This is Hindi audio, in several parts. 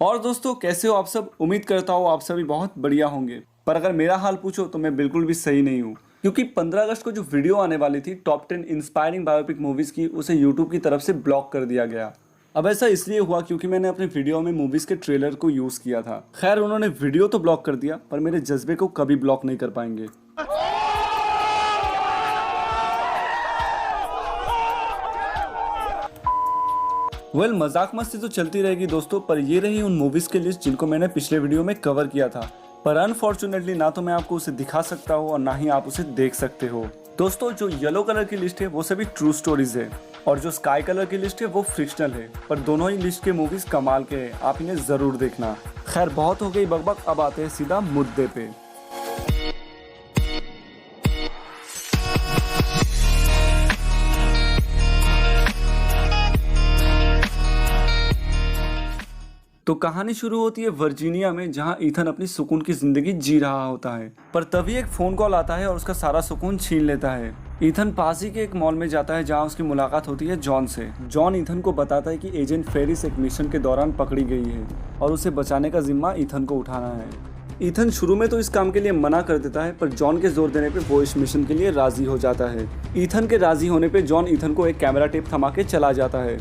और दोस्तों, कैसे हो आप सब। उम्मीद करता हूँ आप सभी बहुत बढ़िया होंगे। पर अगर मेरा हाल पूछो तो मैं बिल्कुल भी सही नहीं हूँ, क्योंकि 15 अगस्त को जो वीडियो आने वाली थी टॉप 10 इंस्पायरिंग बायोपिक मूवीज़ की, उसे यूट्यूब की तरफ से ब्लॉक कर दिया गया। अब ऐसा इसलिए हुआ क्योंकि मैंने अपने वीडियो में मूवीज़ के ट्रेलर को यूज़ किया था। खैर, उन्होंने वीडियो तो ब्लॉक कर दिया, पर मेरे जज्बे को कभी ब्लॉक नहीं कर पाएंगे। मजाक मस्ती तो चलती रहेगी दोस्तों, पर ये रही उन मूवीज की लिस्ट जिनको मैंने पिछले वीडियो में कवर किया था। पर अनफॉर्चुनेटली ना तो मैं आपको उसे दिखा सकता हूँ और ना ही आप उसे देख सकते हो। दोस्तों, जो येलो कलर की लिस्ट है वो सभी ट्रू स्टोरीज है, और जो स्काई कलर की लिस्ट है वो फ्रिक्शनल है। पर दोनों ही लिस्ट के मूवीज कमाल के हैं, आप इन्हें जरूर देखना। खैर, बहुत हो गई बकबक, अब आते हैं सीधा मुद्दे पे। तो कहानी शुरू होती है वर्जीनिया में, जहां ईथन अपनी सुकून की जिंदगी जी रहा होता है। पर तभी एक फोन कॉल आता है और उसका सारा सुकून छीन लेता है। ईथन पास ही के एक मॉल में जाता है जहां उसकी मुलाकात होती है जॉन से। जॉन ईथन को बताता है कि एजेंट फेरिस एक मिशन के दौरान पकड़ी गई है और उसे बचाने का जिम्मा ईथन को उठाना है। ईथन शुरू में तो इस काम के लिए मना कर देता है, पर जॉन के जोर देने पे वो इस मिशन के लिए राजी हो जाता है। ईथन के राजी होने पे जॉन ईथन को एक कैमरा टेप थमा के चला जाता है।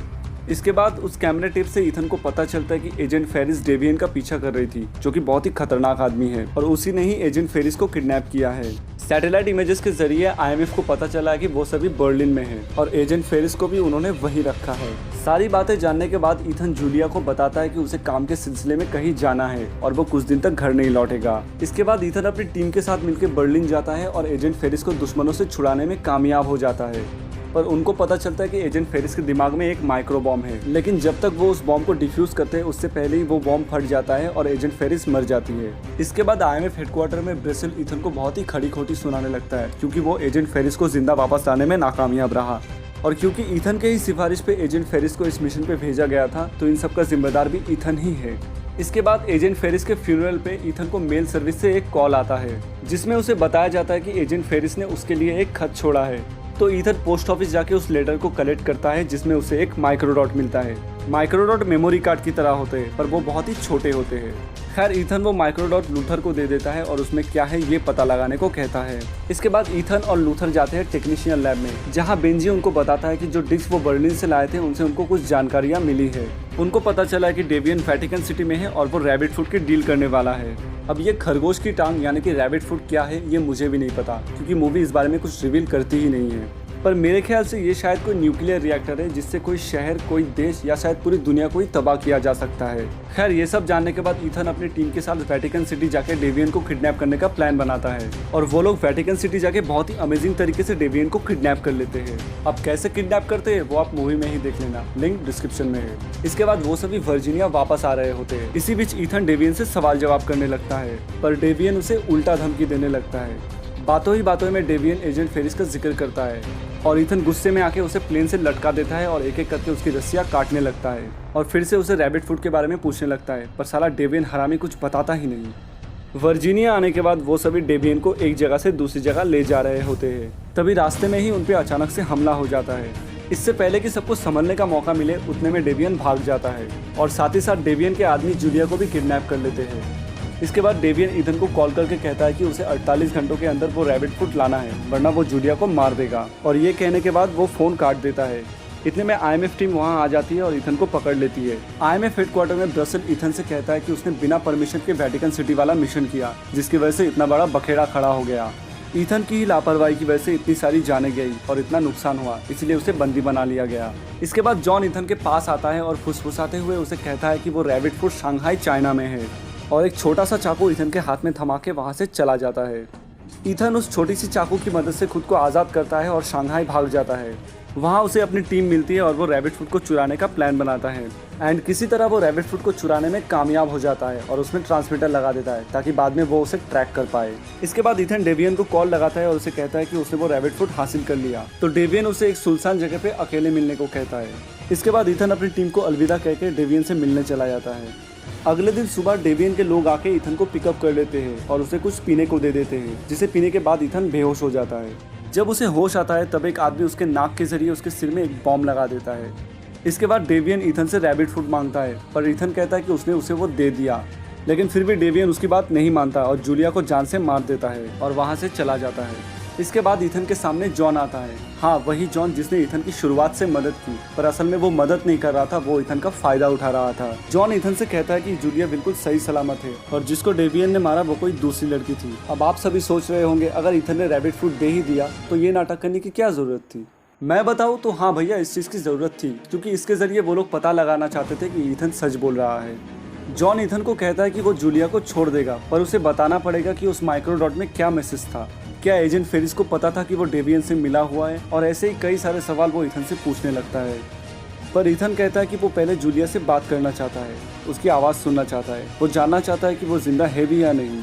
इसके बाद उस कैमरा टेप से ईथन को पता चलता है कि एजेंट फेरिस डेवियन का पीछा कर रही थी, जो कि बहुत ही खतरनाक आदमी है, और उसी ने ही एजेंट फेरिस को किडनैप किया है। सैटेलाइट इमेजेस के जरिए आईएमएफ को पता चला है कि वो सभी बर्लिन में है और एजेंट फेरिस को भी उन्होंने वहीं रखा है। सारी बातें जानने के बाद ईथन जूलिया को बताता है कि उसे काम के सिलसिले में कहीं जाना है और वो कुछ दिन तक घर नहीं लौटेगा। इसके बाद ईथन अपनी टीम के साथ मिलकर बर्लिन जाता है और एजेंट फेरिस को दुश्मनों से छुड़ाने में कामयाब हो जाता है। पर उनको पता चलता है कि एजेंट फेरिस के दिमाग में एक माइक्रो बॉम्ब है, लेकिन जब तक वो उस बॉम्ब को डिफ्यूज करते हैं उससे पहले ही वो बॉम्ब फट जाता है और एजेंट फेरिस मर जाती है। इसके बाद आईएमएफ हेडक्वार्टर में ब्रेसिल ईथन को बहुत ही खड़ी खोटी सुनाने लगता है, क्योंकि वो एजेंट फेरिस को जिंदा वापस लाने में नाकामयाब रहा। और क्योंकि ईथन के ही सिफारिश पे एजेंट फेरिस को इस मिशन पे भेजा गया था, तो इन सब का जिम्मेदार भी ईथन ही है। इसके बाद एजेंट फेरिस के फ्यूनरल पे ईथन को मेल सर्विस से एक कॉल आता है, जिसमें उसे बताया जाता है कि एजेंट फेरिस ने उसके लिए एक खत छोड़ा है। तो ईथन पोस्ट ऑफिस जाके उस लेटर को कलेक्ट करता है, जिसमें उसे एक माइक्रोडॉट मिलता है। माइक्रोडॉट मेमोरी कार्ड की तरह होते हैं, पर वो बहुत ही छोटे होते हैं। खैर, ईथन वो माइक्रोडॉट लूथर को दे देता है और उसमें क्या है ये पता लगाने को कहता है। इसके बाद ईथन और लूथर जाते हैं टेक्नीशियन लैब में, जहां बेंजी उनको बताता है कि जो डिस्क वो बर्लिन से लाए थे उनसे उनको कुछ जानकारियां मिली है। उनको पता चला है कि डेवियन वेटिकन सिटी में है और वो रैबिट फूड की डील करने वाला है। अब ये खरगोश की टांग यानी कि रैबिट फूड क्या है ये मुझे भी नहीं पता, क्योंकि मूवी इस बारे में कुछ रिवील करती ही नहीं है। पर मेरे ख्याल से ये शायद कोई न्यूक्लियर रिएक्टर है, जिससे कोई शहर, कोई देश या शायद पूरी दुनिया को ही तबाह किया जा सकता है। खैर, ये सब जानने के बाद ईथन अपनी टीम के साथ वेटिकन सिटी जाके डेवियन को किडनैप करने का प्लान बनाता है, और वो लोग वेटिकन सिटी जाके बहुत ही अमेजिंग तरीके से डेवियन को किडनैप कर लेते हैं। अब कैसे किडनैप करते हैं वो आप मूवी में ही देख लेना, लिंक डिस्क्रिप्शन में है। इसके बाद वो सभी वर्जीनिया वापस आ रहे होते हैं। इसी बीच ईथन डेवियन से सवाल जवाब करने लगता है, पर डेवियन उसे उल्टा धमकी देने लगता है। बातों ही बातों में डेवियन एजेंट फेरिस का जिक्र करता है और ईथन गुस्से में आके उसे प्लेन से लटका देता है और एक एक करके उसकी रस्सियां काटने लगता है और फिर से उसे रैबिट फूड के बारे में पूछने लगता है, पर साला डेवियन हरामी कुछ बताता ही नहीं। वर्जीनिया आने के बाद वो सभी डेवियन को एक जगह से दूसरी जगह ले जा रहे होते हैं। तभी रास्ते में ही उन पे अचानक से हमला हो जाता है। इससे पहले कि सबको संभलने का मौका मिले, उतने में डेवियन भाग जाता है और साथ ही साथ डेवियन के आदमी जूलिया को भी किडनैप कर लेते हैं। इसके बाद डेवियन ईथन को कॉल करके कहता है कि उसे 48 घंटों के अंदर वो रैबिट फूड लाना है, वरना वो जूलिया को मार देगा। और ये कहने के बाद वो फोन काट देता है। इतने में आईएमएफ टीम वहां आ जाती है और ईथन को पकड़ लेती है। आईएमएफ हेडक्वार्टर में ब्रसेल ईथन से कहता है कि उसने बिना परमिशन के वेटिकन सिटी वाला मिशन किया, जिसकी वजह से इतना बड़ा बखेड़ा खड़ा हो गया। ईथन की ही लापरवाही की वजह से इतनी सारी जानें गई और इतना नुकसान हुआ, इसलिए उसे बंदी बना लिया गया। इसके बाद जॉन ईथन के पास आता है और फुसफुसाते हुए उसे कहता है कि वो रैबिट फूड शंघाई चाइना में है, और एक छोटा सा चाकू ईथन के हाथ में थमा के वहाँ से चला जाता है। ईथन उस छोटी सी चाकू की मदद से खुद को आज़ाद करता है और शंघाई भाग जाता है। वहाँ उसे अपनी टीम मिलती है और वो रैबिट फूड को चुराने का प्लान बनाता है, एंड किसी तरह वो रैबिट फूड को चुराने में कामयाब हो जाता है और उसमें ट्रांसमीटर लगा देता है ताकि बाद में वो उसे ट्रैक कर पाए। इसके बाद ईथन डेवियन को कॉल लगाता है और उसे कहता है कि उसने वो रैबिट फूड हासिल कर लिया। तो डेवियन उसे एक सुनसान जगह पे अकेले मिलने को कहता है। इसके बाद ईथन अपनी टीम को अलविदा कहकर डेवियन से मिलने चला जाता है। अगले दिन सुबह डेवियन के लोग आके ईथन को पिकअप कर लेते हैं और उसे कुछ पीने को दे देते हैं, जिसे पीने के बाद ईथन बेहोश हो जाता है। जब उसे होश आता है तब एक आदमी उसके नाक के जरिए उसके सिर में एक बॉम्ब लगा देता है। इसके बाद डेवियन ईथन से रैबिट फूड मांगता है, पर ईथन कहता है कि उसने उसे वो दे दिया। लेकिन फिर भी डेवियन उसकी बात नहीं मानता और जूलिया को जान से मार देता है और वहाँ से चला जाता है। इसके बाद ईथन के सामने जॉन आता है। हाँ, वही जॉन जिसने ईथन की शुरुआत से मदद की, पर असल में वो मदद नहीं कर रहा था, वो ईथन का फायदा उठा रहा था। जॉन ईथन से कहता है कि जूलिया बिल्कुल सही सलामत है और जिसको डेवियन ने मारा वो कोई दूसरी लड़की थी। अब आप सभी सोच रहे होंगे, अगर ईथन ने रैबिट फूड दे ही दिया तो ये नाटक करने की क्या जरूरत थी। मैं बताऊं तो हाँ भैया, इस चीज़ की ज़रूरत थी, क्योंकि इसके ज़रिए वो लोग पता लगाना चाहते थे कि ईथन सच बोल रहा है। जॉन ईथन को कहता है कि वो जूलिया को छोड़ देगा, पर उसे बताना पड़ेगा कि उस माइक्रोडॉट में क्या मैसेज था। क्या एजेंट फेरिस को पता था कि वो डेवियन से मिला हुआ है? और ऐसे ही कई सारे सवाल वो ईथन से पूछने लगता है। पर ईथन कहता है कि वो पहले जूलिया से बात करना चाहता है, उसकी आवाज़ सुनना चाहता है, वो जानना चाहता है कि वो जिंदा है भी या नहीं।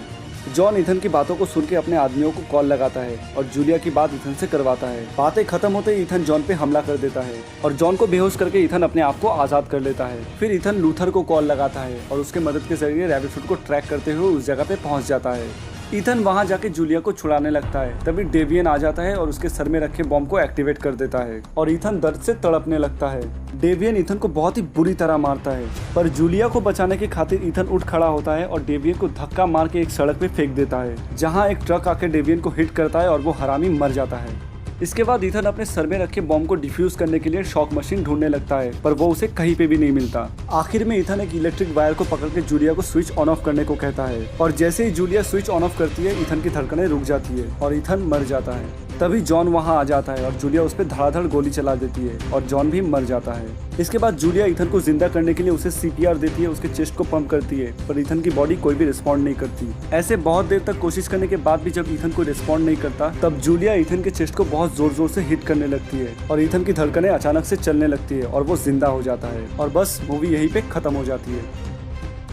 जॉन ईथन की बातों को सुन के अपने आदमियों को कॉल लगाता है और जूलिया की बात ईथन से करवाता है। बातें खत्म होते ही ईथन जॉन पे हमला कर देता है और जॉन को बेहोश करके ईथन अपने आप को आज़ाद कर लेता है। फिर ईथन लूथर को कॉल लगाता है और उसके मदद के जरिए रैबिट फूड को ट्रैक करते हुए उस जगह पे पहुंच जाता है। ईथन वहां जाके जूलिया को छुड़ाने लगता है, तभी डेवियन आ जाता है और उसके सर में रखे बॉम्ब को एक्टिवेट कर देता है और ईथन दर्द से तड़पने लगता है। डेवियन ईथन को बहुत ही बुरी तरह मारता है, पर जूलिया को बचाने की खातिर ईथन उठ खड़ा होता है और डेवियन को धक्का मार के एक सड़क पे फेंक देता है, जहां एक ट्रक आके डेवियन को हिट करता है और वो हरामी मर जाता है। इसके बाद ईथन अपने सर में रखे बॉम्ब को डिफ्यूज करने के लिए शॉक मशीन ढूंढने लगता है, पर वो उसे कहीं पे भी नहीं मिलता। आखिर में ईथन एक इलेक्ट्रिक वायर को पकड़ के जूलिया को स्विच ऑन ऑफ करने को कहता है और जैसे ही जूलिया स्विच ऑन ऑफ करती है, ईथन की धड़कनें रुक जाती है और ईथन मर जाता है। तभी जॉन वहां आ जाता है और जूलिया उस पर धड़ाधड़ गोली चला देती है और जॉन भी मर जाता है। इसके बाद जूलिया ईथन को जिंदा करने के लिए उसे सीपीआर देती है, उसके चेस्ट को पंप करती है, पर ईथन की बॉडी कोई भी रिस्पॉन्ड नहीं करती। ऐसे बहुत देर तक कोशिश करने के बाद भी जब ईथन को रिस्पॉन्ड नहीं करता, तब जूलिया ईथन के चेस्ट को बहुत जोर जोर से हिट करने लगती है और ईथन की धड़कनें अचानक से चलने लगती है और वो जिंदा हो जाता है और बस मूवी यहीं पे खत्म हो जाती है।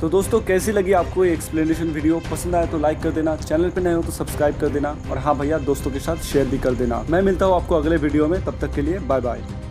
तो दोस्तों, कैसी लगी आपको ये एक्सप्लेनेशन वीडियो? पसंद आया तो लाइक कर देना, चैनल पे नए हो तो सब्सक्राइब कर देना और हाँ भैया, दोस्तों के साथ शेयर भी कर देना। मैं मिलता हूँ आपको अगले वीडियो में, तब तक के लिए बाय बाय।